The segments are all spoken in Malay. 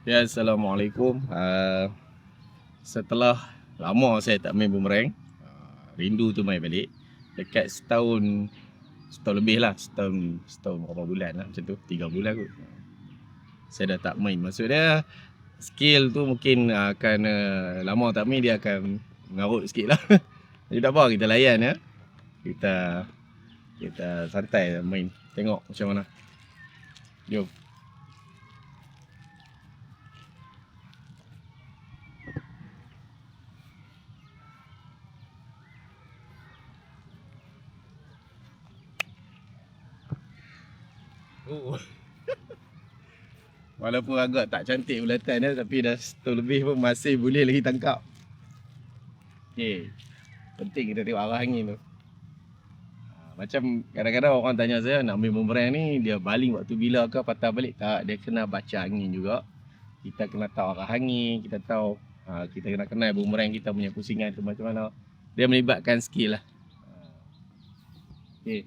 Ya, Assalamualaikum. Setelah lama saya tak main boomerang, rindu tu main balik. Dekat setahun lebih lah, setahun berapa bulan lah macam tu, 3 bulan kot. Saya dah tak main. Maksudnya skill tu mungkin akan lama tak main dia akan mengarut sikit lah. Jadi tak apa, kita layan ya. Kita santai main. Tengok macam mana. Jom. Oh. Walaupun agak tak cantik bulatan dia, tapi dah setahun lebih pun masih boleh lagi tangkap. Okay. Penting kita tengok arah angin tu. Macam kadang-kadang orang tanya saya nak main boomerang ni, dia baling waktu bila ke patah balik. Tak, dia kena baca angin juga. Kita kena tahu arah angin, kita tahu kita kena kenal boomerang kita punya pusingan tu macam mana. Dia melibatkan skill lah. Okay.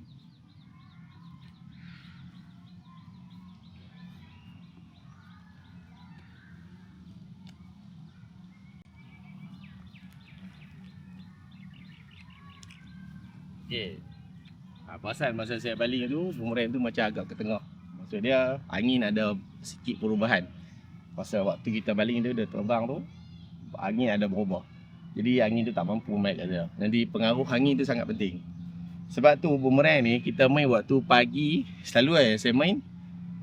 Okay. Pasal masa saya baling tu, boomerang tu macam agak ke tengah. Maksud dia angin ada sikit perubahan. Pasal waktu kita baling dia terbang tu, angin ada berubah. Jadi angin tu tak mampu main kat dia. Jadi pengaruh angin tu sangat penting. Sebab tu boomerang ni kita main waktu pagi. Selalu saya main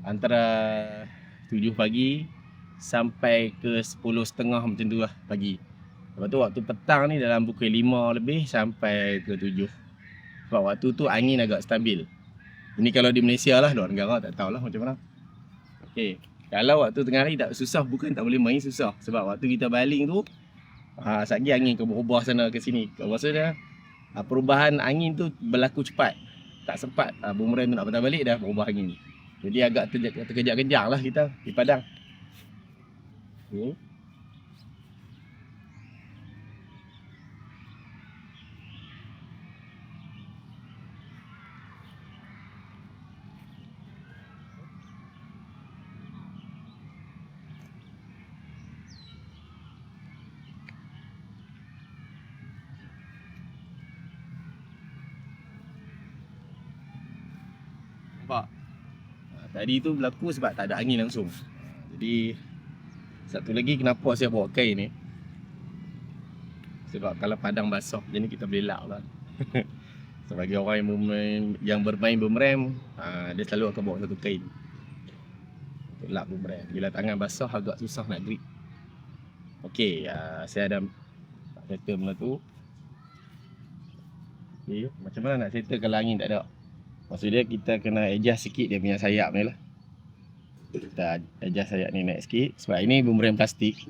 antara 7 pagi sampai ke 10.30 macam tu lah pagi. Lepas tu waktu petang ni dalam pukul 5 lebih sampai ke 7. Sebab waktu tu angin agak stabil. Ini kalau di Malaysia lah, luar negara tak tahulah macam mana. Okay. Kalau waktu tengah hari tak susah, bukan tak boleh main, susah. Sebab waktu kita baling tu, satgi angin ke berubah sana ke sini. Maksudnya perubahan angin tu berlaku cepat. Tak sempat boomerang tu nak patah balik dah berubah angin. Jadi agak terkejap-kejap lah kita di padang. Okay. Nampak? Tadi tu berlaku sebab tak ada angin langsung. Jadi satu lagi kenapa saya bawa kain ni, sebab kalau padang basah jadi kita boleh lap lah. Sebagai orang yang bermain boomerang, dia selalu akan bawa satu kain untuk lap boomerang. Bila tangan basah agak susah nak grip. Okey, saya ada tak settle benda tu. Okay, macam mana nak settle kalau angin tak ada? Maksudnya kita kena adjust sikit dia punya sayap ni lah. Kita adjust sayap ni naik sikit. Sebab ini boomerang plastik.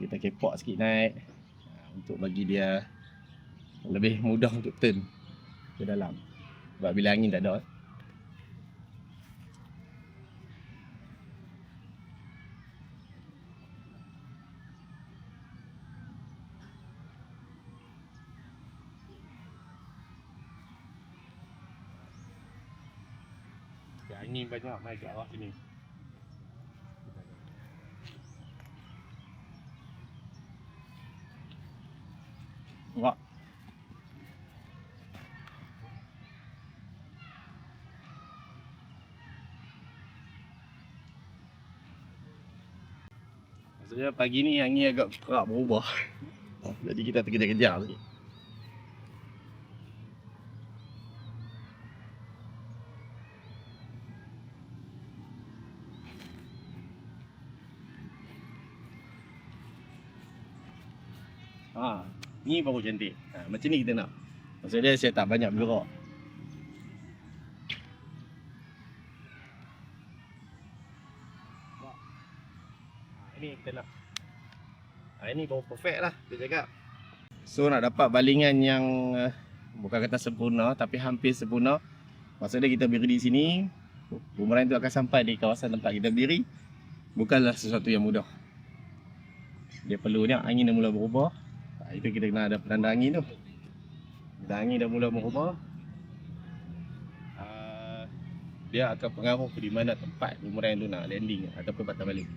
Kita kepok sikit naik untuk bagi dia lebih mudah untuk turn ke dalam. Sebab bila angin tak ada, angin banyak main kat arah sini. Nampak? Maksudnya pagi ni angin agak kerap berubah. Jadi kita terkejar-kejar sikit. Ni baru cantik. Macam ni kita nak. Maksudnya saya tak banyak bergerak. Ini kita nak. Ini baru perfect lah kita cakap. So nak dapat balingan yang bukan kata sempurna tapi hampir sempurna. Maksudnya kita berdiri di sini, boomerang tu akan sampai di kawasan tempat kita berdiri. Bukanlah sesuatu yang mudah. Dia perlunya angin dah mula berubah. Itu kita kena ada penanda angin tu. Bila angin dah mula berubah, dia akan pengaruh di mana tempat boomerang tu nak landing ataupun patah balik.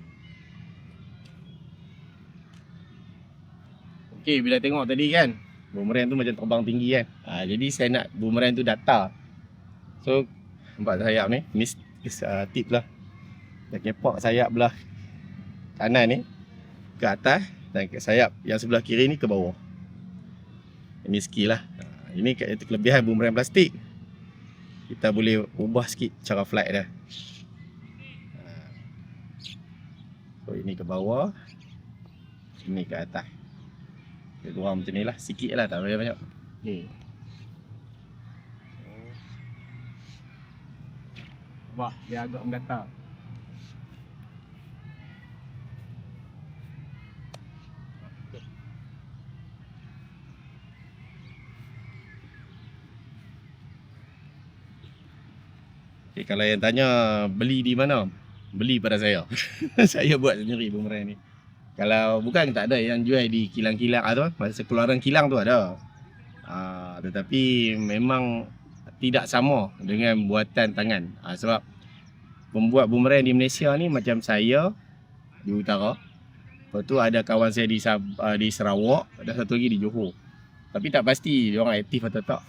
Okay, bila tengok tadi kan, boomerang tu macam terbang tinggi kan. Jadi saya nak boomerang tu datar. So, nampak sayap ni, ni tip lah. Dah kepak sayap belah kanan ni ke atas dan sayap yang sebelah kiri ni ke bawah. Ini skill lah. Ini kelebihan boomerang plastik. Kita boleh ubah sikit cara flight dia. So ini ke bawah, ini ke atas. Dia kurang macam ni lah, sikit lah, tak banyak-banyak. Okay. Wah, dia agak menggatar. Okay, kalau yang tanya beli di mana? Beli pada saya. Saya buat sendiri boomerang ni. Kalau bukan tak ada yang jual di kilang-kilang tu, masa keluaran kilang tu ada. Tetapi memang tidak sama dengan buatan tangan. Sebab pembuat boomerang di Malaysia ni macam saya di utara. Lepas tu ada kawan saya di Sarawak, ada satu lagi di Johor. Tapi tak pasti dia orang aktif atau tak.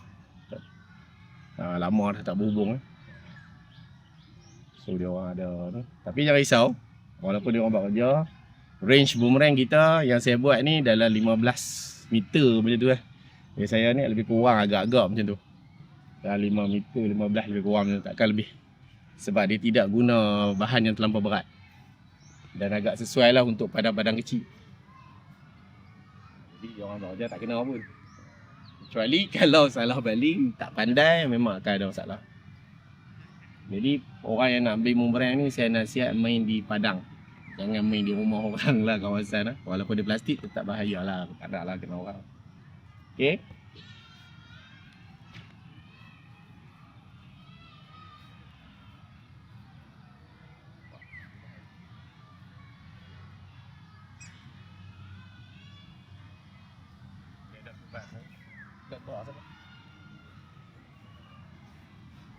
Lama dah tak berhubung. So dia orang ada tu. Tapi jangan risau, walaupun dia orang buat kerja, range boomerang kita yang saya buat ni dalam 15 meter macam tu . Yang saya ni lebih kurang agak-agak macam tu. Dalam 5 meter, 15 lebih kurang macam tu, takkan lebih. Sebab dia tidak guna bahan yang terlampau berat. Dan agak sesuai lah untuk padang-padang kecil. Jadi dia orang buat kerja tak kena apa pun. Kecuali kalau salah baling, tak pandai, memang akan ada masalah. Jadi orang yang nak beli boomerang ni saya nasihat main di padang. Jangan main di rumah orang lah, kawasan lah. Walaupun dia plastik tetap bahaya lah, tak nak lah kena orang. Okay.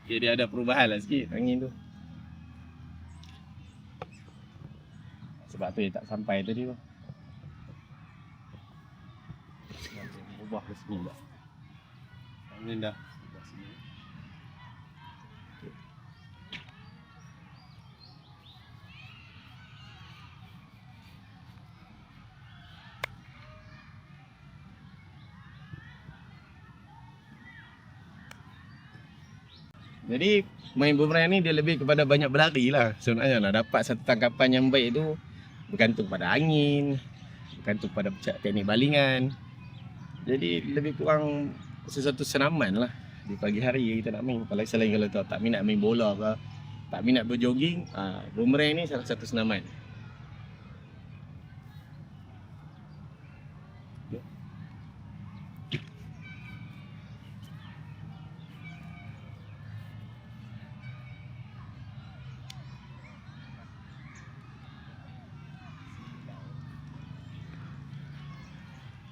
Okay, dia ada perubahan lah sikit angin tu. Sebab tu dia tak sampai tadi tu. Ubah ke sini dah. Angin dah ubah sini. Jadi main boomerang ni dia lebih kepada banyak berlari lah. Sebenarnya nak dapat satu tangkapan yang baik tu bergantung pada angin, bergantung pada teknik balingan. Jadi lebih kurang sesuatu senaman lah di pagi hari kita nak main. Kalau selain kalau tak minat main bola ke, tak minat berjogging, boomerang ni salah satu senaman.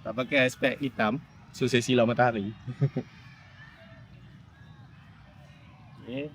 Tak pakai aspek hitam, so saya silau matahari. Okay.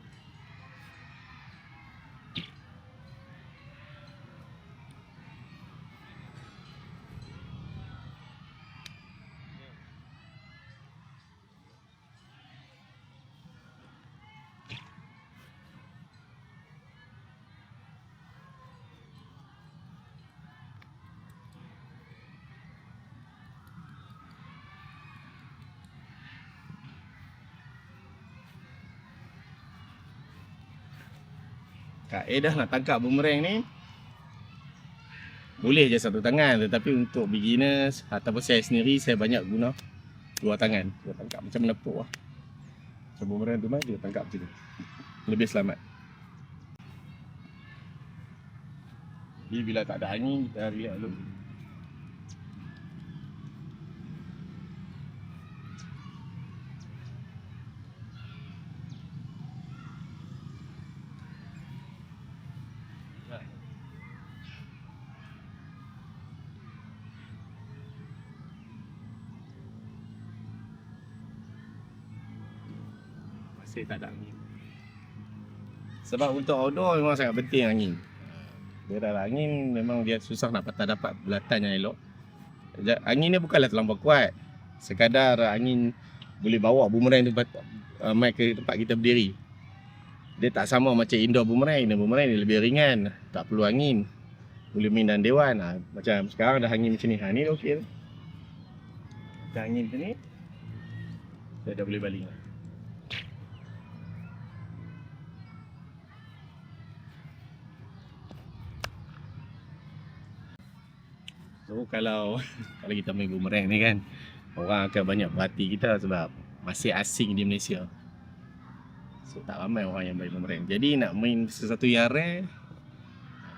Kaedah nak tangkap boomerang ni boleh je satu tangan, tetapi untuk beginners ataupun saya sendiri, saya banyak guna dua tangan. Dia tangkap macam menepuk lah. Macam boomerang tu dia tangkap macam tu, lebih selamat. Jadi bila tak ada angin, kita lihat dulu. Masih tak ada angin. Sebab untuk outdoor memang sangat penting angin. Dia dah ada angin, memang dia susah nak dapat bulatan yang elok. Angin ni bukanlah terlampau kuat. Sekadar angin boleh bawa boomerang tu mai ke tempat kita berdiri. Dia tak sama macam indoor boomerang. Indoor boomerang dia lebih ringan, tak perlu angin. Boleh main dalam dewan. Macam sekarang dah angin macam ni. Ni dah okey. Dah angin macam ni, saya dah boleh baling lah. So kalau kita main boomerang ni kan, orang akan banyak perhati kita sebab masih asing di Malaysia. So tak ramai orang yang main boomerang. Jadi nak main sesuatu yang rare,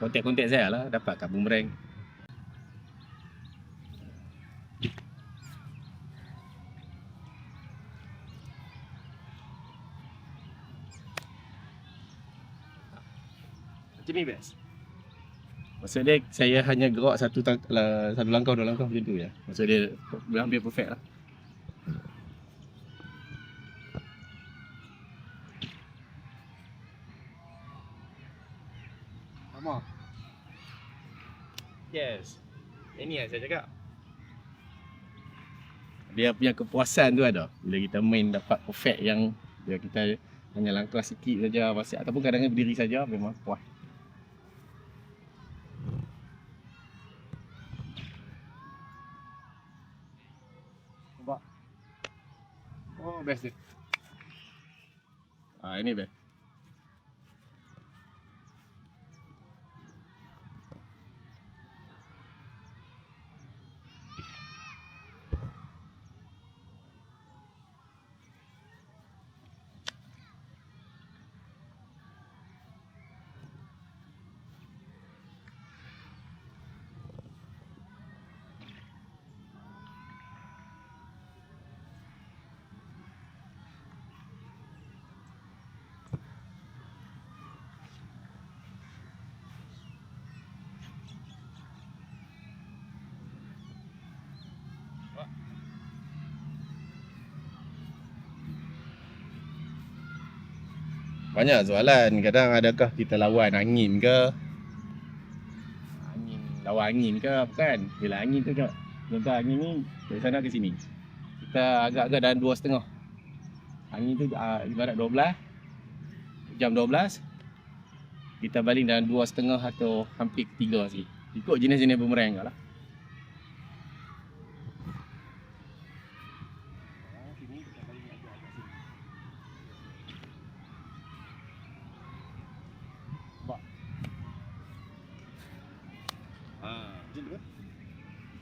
kontak saya lah dapat kat boomerang. Macam ni best. Maksud dia saya hanya gerak satu langkah dua langkah macam tu je. Maksud dia hampir perfect lah. Sama. Yes. Ini yang saya cakap. Dia punya kepuasan tu ada. Bila kita main dapat perfect yang bila kita hanya langkah sikit saja ataupun kadang-kadang berdiri saja memang puas. Nampak? Oh, best dia. Ini best. Banyak soalan, kadang adakah kita lawan angin ke? Lawan angin ke bukan? Bila angin tu contoh angin ni dari sana ke sini. Kita agak-agak dalam 2.5. Angin tu ibarat 12, jam 12. Kita baling dalam 2.5 atau hampir 3 sikit. Ikut jenis-jenis boomerang kat lah.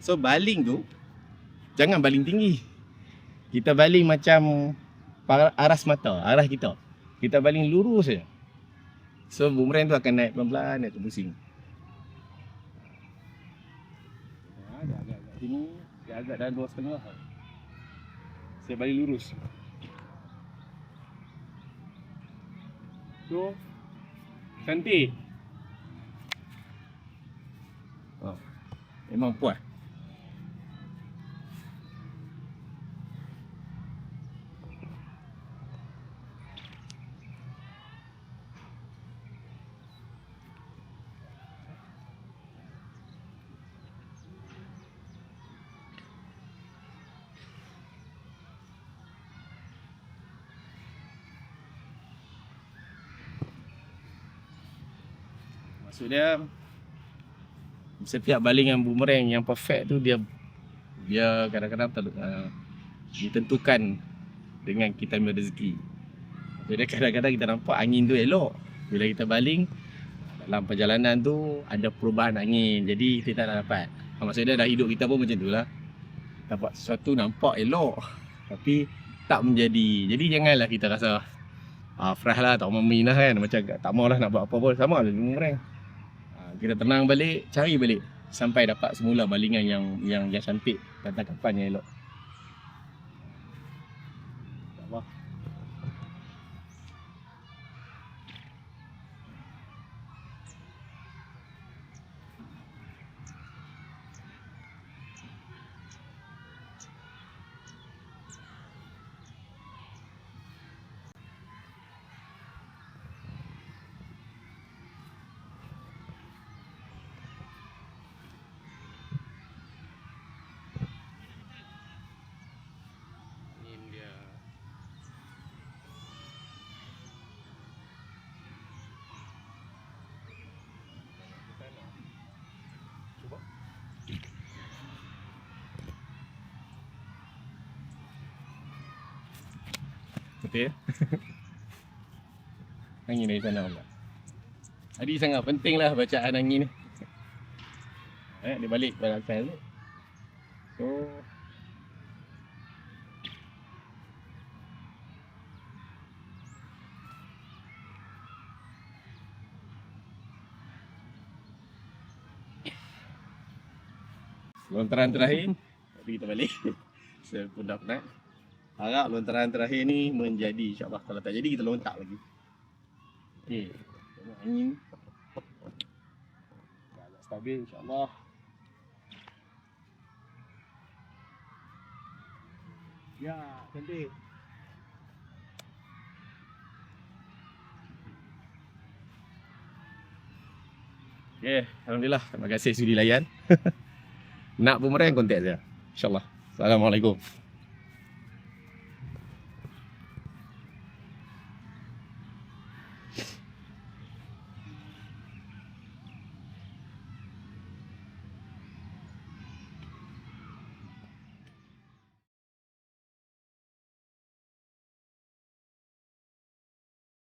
So baling tu jangan baling tinggi. Kita baling macam aras mata, arah kita. Kita baling lurus saja. So boomerang tu akan naik pelan-pelan, naik ke pusing. Dia agak-agak sini, dia agak dalam 2.5. Saya baling lurus. So cantik. Memang puas. Maksud dia setiap balingan boomerang yang perfect tu dia kadang-kadang ditentukan dengan kita punya rezeki. Jadi kadang-kadang kita nampak angin tu elok. Bila kita baling dalam perjalanan tu ada perubahan angin. Jadi kita tak dapat. Maksud dia dah hidup kita pun macam tu lah. Dapat sesuatu nampak elok tapi tak menjadi. Jadi janganlah kita rasa fresh lah, tak mau main lah kan. Macam tak mau lah nak buat apa pun. Sama lah boomerang. Kita tenang balik, cari balik sampai dapat semula balingan yang cantik, tangkapan yang elok. betul. Angin dari sana pula. Jadi sangat penting lah bacaan angin ni. Dia balik pada atas tu. So lontaran terakhir, jadi kita balik. Saya pun dah penat. Harap lontaran terakhir ni menjadi, insyaAllah. Kalau tak jadi, kita lontak lagi. Okay, tengok angin. Dah agak stabil, insyaAllah. Ya, cantik. Okay, Alhamdulillah. Terima kasih sudi layan. Nak boomerang, kontak saya. InsyaAllah. Assalamualaikum.